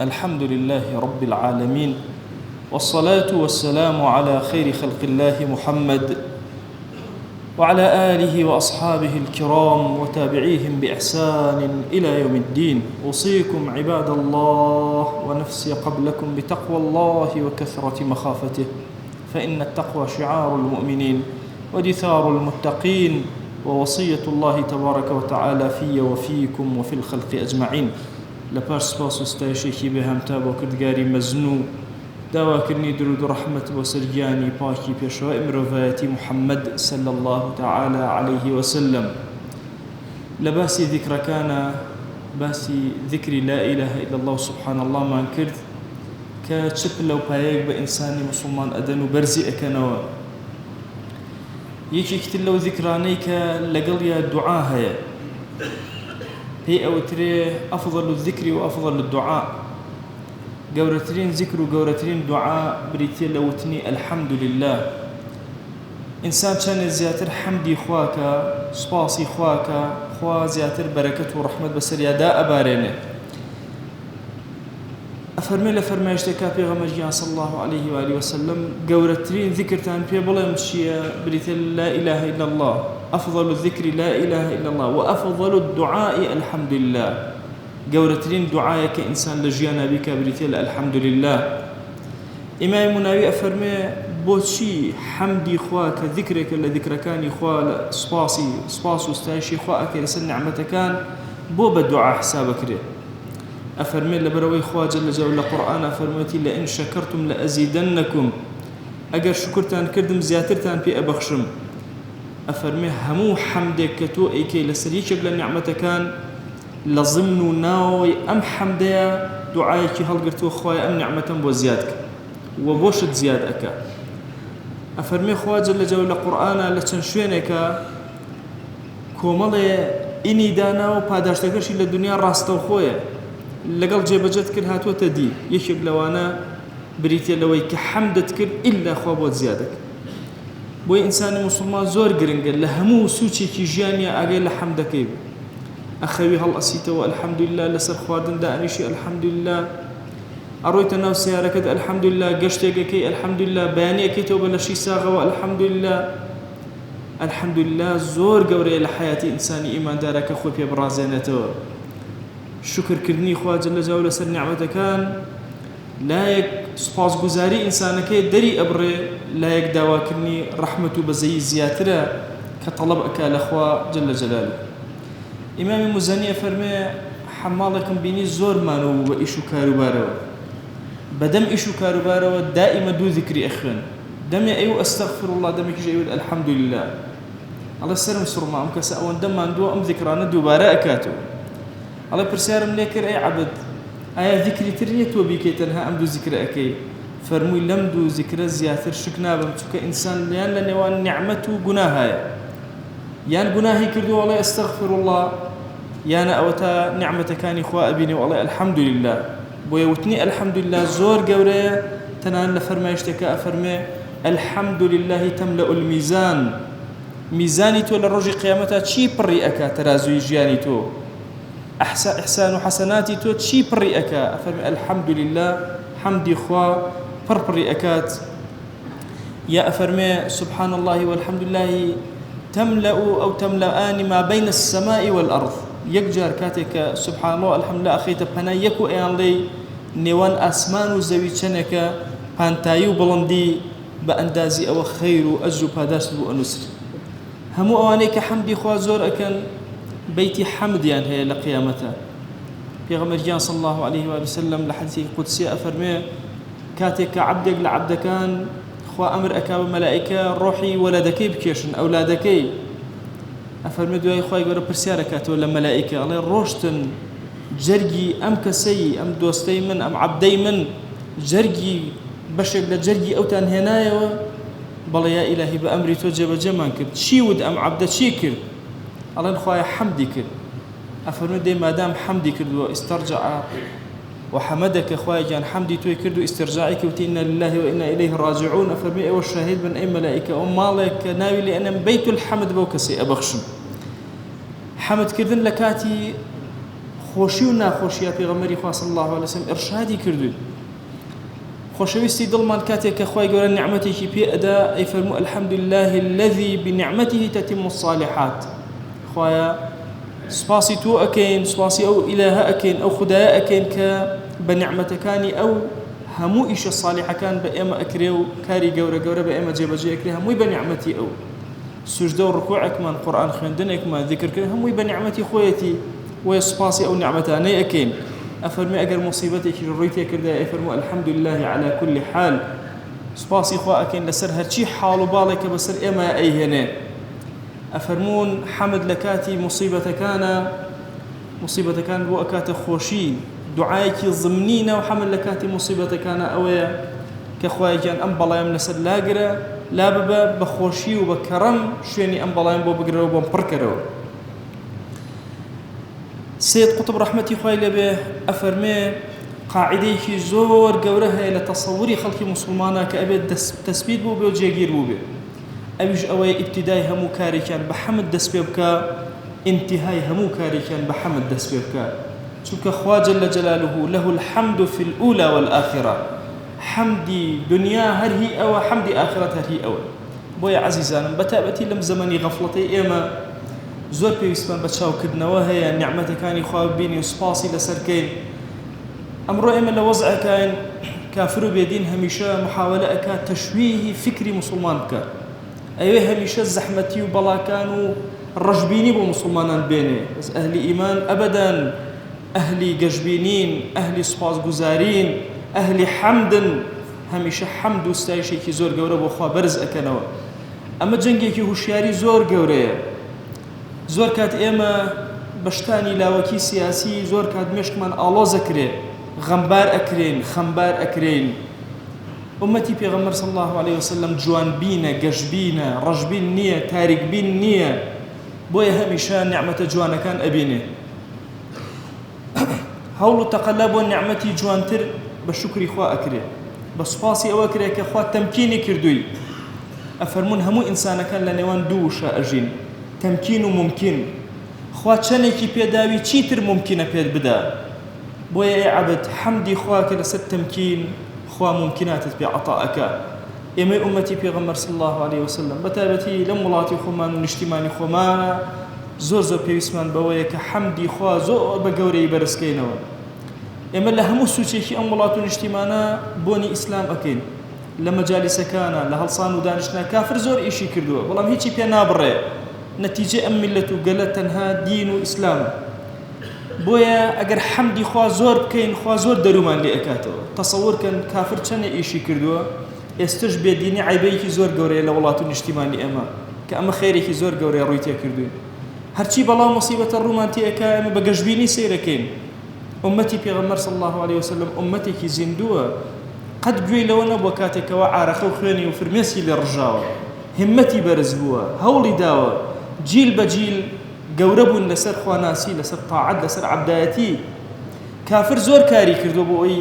الحمد لله رب العالمين، والصلاة والسلام على خير خلق الله محمد وعلى آله وأصحابه الكرام وتابعيهم بإحسان إلى يوم الدين. أوصيكم عباد الله ونفسي قبلكم بتقوى الله وكثرة مخافته، فإن التقوى شعار المؤمنين ودثار المتقين، ووصية الله تبارك وتعالى في وفيكم وفي الخلق أجمعين. لپاش سپاس و ستایشێکی بێهەمتا بۆ کردگاری مەزنوو، داواکردنی درود و ڕەحمەت بۆ سەرگیانی پاکی پێشەوای مرۆڤایەتی محەممەد صلی الله تعالى عليه وسلم. لە باسی ذیکرەکانە باسی ذکری لا إله إلا الله سبحان الله مان کرد کە چ پلەپایەک بە ئینسانی مسلمان ئەدەن و بەرزی ئەکەنەوە. یەکێکتر لەو ذیکرانەی کە لەگەڵیا دوعا هەیە، هي أوتري أفضل الذكر وأفضل الدعاء. جورترين ذكر وجورترين دعاء بريتي لوتني الحمد لله. إنسان كان زياتر حمدي خواك سباسي خواك خوا زياتر بركة ورحمة بسر يدا أبارينه. أفرمي لفرمايشتك بيغمر صلى الله عليه وآله وسلم جورترين ذكر تان بيبلا مشي بريتي لا إله إلا الله. أفضل الذكر لا إله إلا الله، وأفضل الدعاء الحمد لله. جورترين دعاءك إنسان لجيانا بك بريتيل الحمد لله. إمام مناوي أفرمي بوشي حمدي خواك ذكرك لذكركان خوا سباس واستعيشي خواك لسن نعمتك كان بو بالدعاء حسابك ري. أفرمي لبروي خوا جل جلاله القرآن أفرميتي لئن شكرتم لأزيدنكم، أجر شكرتان كردم زياترتان في أبخشم. أفرمي همو حمدك كتو إيكي لسريك بلا نعمة كان لضمن ناوي أم حمديا دعايك هلقرتو خوايا أم نعمة بوزيادك وبوشت زيادك. أفرمي خوا جل جلاله القرآن لتنشوينك كومالي إني دانا وباداشتكرشي للدنيا راستو خويا لقل جيبجت كر هاتو تدي يشب لوانا بريتيا لوي كحمدت كر إلا خوا بوزيادك. بۆی ئینسانی مسلمان زۆر گرنگە لە هەموو سوچێکی ژیانیە ئاگای لە حەمدەکەی بێ. ئەخەوی هەڵئەسیتەوە ئەلحەمدوللا، لەسەر خواردندا ئەنیشی ئەلحەمدوللا، ئەڕۆیتە ناو سیارەکەت ئەلحەمدوللا، گەشتێکەکەی ئەلحەمدوللا، بەیانیەکەیتەوە بە لەشی ساغەوە ئەلحەمدوللا. ئەلحەمدوللا زۆر گەورەیە لە حەیاتی ئینسانی ئیماندارەکە خۆی پێ بڕازێنێتەوە. شکرکردنی خوا جەل جەلاله لەسەر نیعمەتەکان لایەک سپاسگوزاری ئینسانەکەی دەری ئەبڕێ، لایەک داواکردنی ڕەحمەت و بەزەیی زیاترە کە تەڵەب ئەکا لە خوا جەل جەلاله. ئیمامی موزەنی فەرمێ حەماڵێکم بینی زۆر مانەوە بە ئیش و کاروبارەوە، بەدەم ئیش و کاروبارەوە دائیمە دوو ذیکری ئەخوێن، دەمێ ئەیوە ئەستەغفر الله، دەمێکیش ئەیوە الحەمدولله. ئەڵێ سەرم سوڕما ئەم کەسە ئەوەندە ماندووە ئەم ذیکرانە دووبارە ئەکاتەوە. ئەڵێ پرسیارم لێ کرد ئەی عەبد ئایا ذیکری تر نییە تۆ بیکەی تەنها ئەم دوو ذیکرە ئەکەی؟ فەرمووی لەم دوو ذیکرە زیاتر شک نابم، چونکە ئینسان یان لە نێوان نیعمەت و گوناهایە، یان گوناهی کردووە ئەڵێ ئەستەغفر الله، یانە ئەوە تا نیعمەتەکانی خوا ئەبینێ و ئەڵێ الحەمدولله. بۆیە وتنی الحەمدولله زۆر گەورەیە. تەنان لە فەرمایشتەکە ئەفەرمێ الحەمدولله تەملەء الميزان. میزانی تۆ لە ڕۆژی قیامەتە چی پڕی ئەکات؟ تەرازوی ژیانی تۆ، إحسان وحسناتي تو تشي بري أكا. أفرمي الحمد لله، حمدي خوا بري أكات. يا أفرمي سبحان الله والحمد لله تملأ أو تملأان ما بين السماء والأرض. يكجار كاتك سبحان الله الحمد لله أخيت بنا يكو أيان لي نيوان أسمان وزوي شنك بانتايو بلندي بأندازي أو خير وأجر باداس وأنسر. همو أوانيك حمدي خوا زور أكن بيتي حمد يعني هي لقيامتها. في غمر صلى الله عليه وآله وسلم لحديث قدسي أفرمي كاتك عبدك لعبدك كان خوا أمر أكاب ملائكة روحي ولدكي بكيشن أولادكي. أفرمي دوي خوا يقول برسياركات ولا ملائكة الله روشتن جرجي أم كسي أم دوستي من أم عبدي من جرجي بشر لجرجي أو تنهنايا بل يا إلهي بأمري توجب جمان كرد شي ود أم عبد شي كرد الله نخوايا حمدي كرد. أفرمي دي ما دام حمدي كرد واسترجع وحمدك أخويا جان حمدي توي كردو استرجاعك وتينا لله وإنا إليه راجعون. أفرمي أول شاهد من أي ملائكة أم مالك ناوي لأن بيت الحمد بوكسي أبخشم حمد كردن لكاتي خۆشی و ناخۆشیە پێغەمبەری خوا صلی الله علیه وسلم ئێرشادی کردووی. خۆشەویستی دڵمان کاتێک کە خوای گەورە نیعمەتێکی پێ ئەدا ئەی فەرموو الحەمد لله الذي بنعمته تتم الصالحات. خوایە سپاسی تۆ ئەکەین، سپاسی ئەو ئیلاهە ئەکەین، ئەو خودایە ئەکەین کە بە نیعمەتەکانی ئەو هەموو ئیشە صالحەکان بە ئێمە ئەکرێ و کاری گەورە گەورە بە ئێمە جێبەجێ ئەکرێ، هەمووی بە نیعمەتی ئەو. سوجدە و ڕکوعێکمان، قورئان خوێندنێکمان، ذیکرکردن، هەمووی بە نیعمەتی خۆیەتی، وە سپاسی ئەو نیعمەتانەی ئەکەین. ئەفەرمێ ئەگەر مصیبەتێکی ڕووی تێکردە ئەفەرموو الحەمد لله على كل حال، سپاسی خوا ئەکەین لەسەر هەرچی حاڵ و باڵێک کە بەسەر ئێمە ئەیهێنێ. ئەفەرموون حەمد لە کاتی مصیبەتەکان بۆ ئەکاتە خۆشی، دوعایەکی ضمنینە و حەمد لە کاتی مصیبەتەکانە ئەوەیە کە خوایەکیان ئەم بەڵایم لەسەر لاگرە، لا ببە بە خۆشی و بە کەڕەم شوێنی ئەم بەڵایم بۆ بگرەوە بۆم پڕکەرەوە. سید قوتب ڕەحمەتی خوای لەبێ ئەفەرمێ قاعدەیەکی زۆر گەورە هەیە لە تەسەووری خەڵکی موسڵمانە کە ئەبێت تەسبیت بوو بێ و جێگیر بوو بێ. ئەویش ئەوەیە ئیبتیدای هەموو کارێکیان بە حەمد دەست پێ بکە، ئینتیهای هەموو کارێکیان بە حەمد دەست پێ بکە، چونکە خوا جەل جەلالوه له الحەمد في الأولى والآخرة. حەمدی دنیا هەر هی ئەوە، حەمدی ئاخرەت هەر هی ئەوە. بۆیە عەزیزانم بەتابەتی لەم زەمەنی غەفڵەتەی ئێمە زۆر پێویستمان بە چاوکردنەوە هەیە، نیعمەتەکانی خوا ببینی و سپاسی لەسەرکەین. ئەمڕۆ ئێمە لە وەزعەکەین کافر و بێدین هەمیشە محاولە ئەکات تەشویهی فکری موسڵمان بکە، ئەوێ هەمیشە زەحمەتی و بەڵاکان و ڕەشبینی بۆ موسڵمانان بێنێ. بەس ئەهلی ئیمان ئەبەدەن، ئەهلی گەشبینین، ئەهلی سوپاسگوزارین، ئەهلی حەمدن، هەمیشە حەمد و ستایشێکی زۆر گەورە بۆ خوا بەرز ئەکەنەوە. ئەمە جەنگێکی هوشیاری زۆر گەورەیە. زۆر کات ئێمە بە شتانی لاوەکی سیاسی زۆر کات مێشکمان ئاڵۆز ئەکرێ، غەمبار ئەکرێن، خەمبار ئەکرێن. ئومەتی پێغەمبەر صلی الله عليه وسلم جوانبینە، گەشبینە، ڕەشبین نییە، تاریکبین نییە، بۆیە هەمیشە نیعمەتە جوانەکان ئەبینێ. هەوڵ و تەقەلا بۆ نیعمەتی جوانتر بە شوکری خوا ئەکرێ، بە سوپاسی ئەوە کرێ کە خوا تەمکینی کردووی. ئەفەرموون هەموو ئینسانەکان لە نێوان دوو وشە ئەژین، تەمکین و ممکن. خوا چەندێکی پێداوی چیتر ممکنە پێت بدا، بۆیە ئێ عەبد حەمدی خوا کە لەسەر تەمکین خوا ممکناتت پێ عەتاءەکە. ئێمەی ئومەتی پێغەمبەر صلی الله عليه وسلم بەتایبەتی لەم وڵاتی خۆمان و نیشتیمانی خۆمانە زۆر پێویستمان بەوەیە کە حەمدی خوا زۆر بە گەورەی بەرزکەینەوە. ئێمە لە هەموو سوچێکی ئەم وڵات و نیشتیمانە بۆنی ئیسلام ئەکەین، لە مەجالیسەکانە، لە هەڵسان و دانیشتنا کافر زۆر ئیشی کردووە، بەڵام هیچی پێ نابڕێ. نەتیجە ئەم میلەت و گەلە تەنها دین و ئیسلام. بۆیە ئەگەر حەمدی خوا زۆر بکەین، خوا زۆر دەرومان لێ ئەکاتەوە. تەسەوورکەن کافر چەندە ئیشی کردووە، ئێستش بێدینی عیبەیەکی زۆر گەورەیە لە وڵات و نیشتیمانی ئێمە کە ئەمە خێرێکی زۆر گەورەی ڕووی تێکردوین. هەرچی بەڵام مصیبەتە ڕوومان تێ ئەکا ئێمە بە گەشبینی سەیرەکەین. ئومەتی پێغەمبەر صلی الله عليه وسلم ئومەتێکی زیندووە، قەت گوێی لەوە نەبووە کاتێکەوە عارەخە و خوێنی و فرمێسی لێ ڕژاوە، هیممەتی بەرز بووە، هەوڵی داوە، جیل بە جیل گەورە بوون لەسەر خواناسی، لەسەر تاعەت، لەسەر عەبدایەتی. کافر زۆر کاری کردو بۆ ئەوەی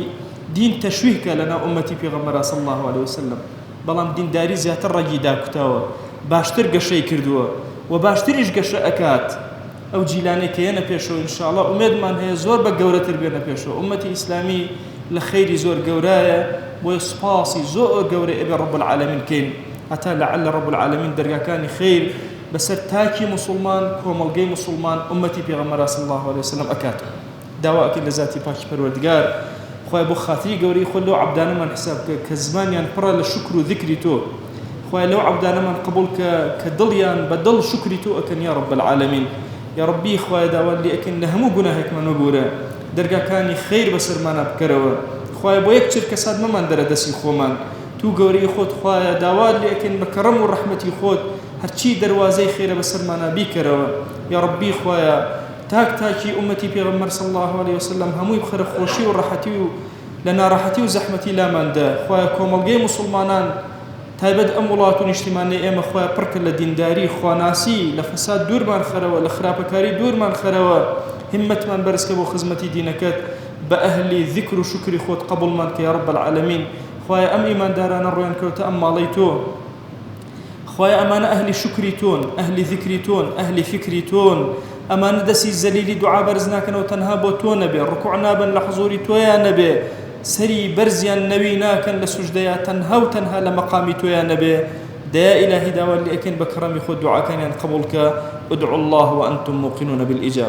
دین تەشویهکە لەناو ئومەتی پێغەمبەر صلی الله عليه وسلم، بەڵام دینداری زیاتر ڕەگی داکوتاوە، باشتر گەشەی کردووە و باشتریش گەشە ئەکات. ئەو جیلانەی کە هێنە پێشەوە ئینشاءڵڵا ئومێدمان هەیە زۆر بە گەورەتر بێنە پێشەوە. ئومەتی ئیسلامی لە خەیری زۆر گەورایە، بۆیە سوپاسی زۆر گەورەی ئەبێ ڕەب العالەمین کەین، هەتا لەعەل ڕەب العالەمین دەرگاکانی خەیر بەسەر تاکی مسلمان، کۆمەڵگەی مسلمان ئومەتی پێغەمبەر صلی الله عليه وسلم ئەکاتەوە. داوا ئەکەین لە ذاتی پاکی پەروەردگار خوای بۆ خاتری گەورەی خۆ لەو عەبدانەمان حساب بکە کە زمانیان پڕە لە شکر و ذیکری تۆ. خوای لەو عەبدانەمان قبول کە دڵیان بە دڵ شکری تۆ ئەکەن یا ڕەب العالەمین. یا ربی خوای داوان لێ ئەکەین لە هەموو گوناهێکمان وەبورە، دەرگاکانی خەیر بەسەرمانە بکەرەوە. خوای بۆ یەک چرکە سات مەمان دەرە دەستی خۆمان، تو گەورەی خۆت خوایە داوات لێ ئەکەین بە کەڕەم و ڕەحمەتی خۆت هەرچی دەروازەی خێرە بەسەرمانە بیکەرەوە. یا ربی خوایە تاکی ئومەتی پێغەمبەر صلی الله عليه وسلم هەمووی بخەرە خۆشی و ڕەحەتی و لە ناڕەحەتی و زەحمەتی لاماندا. خوایە کۆمەڵگەی موسڵمانان تایبەت ئەم وڵات و نیشتیمانەی ئێمە خوایە پڕکە لە دینداری، خواناسی، لە فەساد دوورمان خەرەوە، لە خراپەکاری دوورمان خەرەوە، هیممەتمان بەرزکە بۆ خزمەتی دینەکەت، بە ئەهلی ذیکر و شکری خۆت قبوڵمان کە یا رب العالمین. خوایە ئەم ئیماندارانە ڕویان کەوتە ئەم ماڵەی تۆ، خوایە ئەمانە ئەهلی شکری تۆن، ئەهلی ذیکری تۆن، ئەهلی فکری تۆن، أما ندسي الزليل دعاء برزنا كانوا تنها بوتو نبي ركوع نابا لحضوري تويا نبي سري برزيا النبي ناكن لسجديا تنها وتنها لمقامي تويا نبي دا إلهي دا واللي أكن بكرمي خد دعاء كان قبولك ادعوا الله وأنتم موقنون بالإجابة.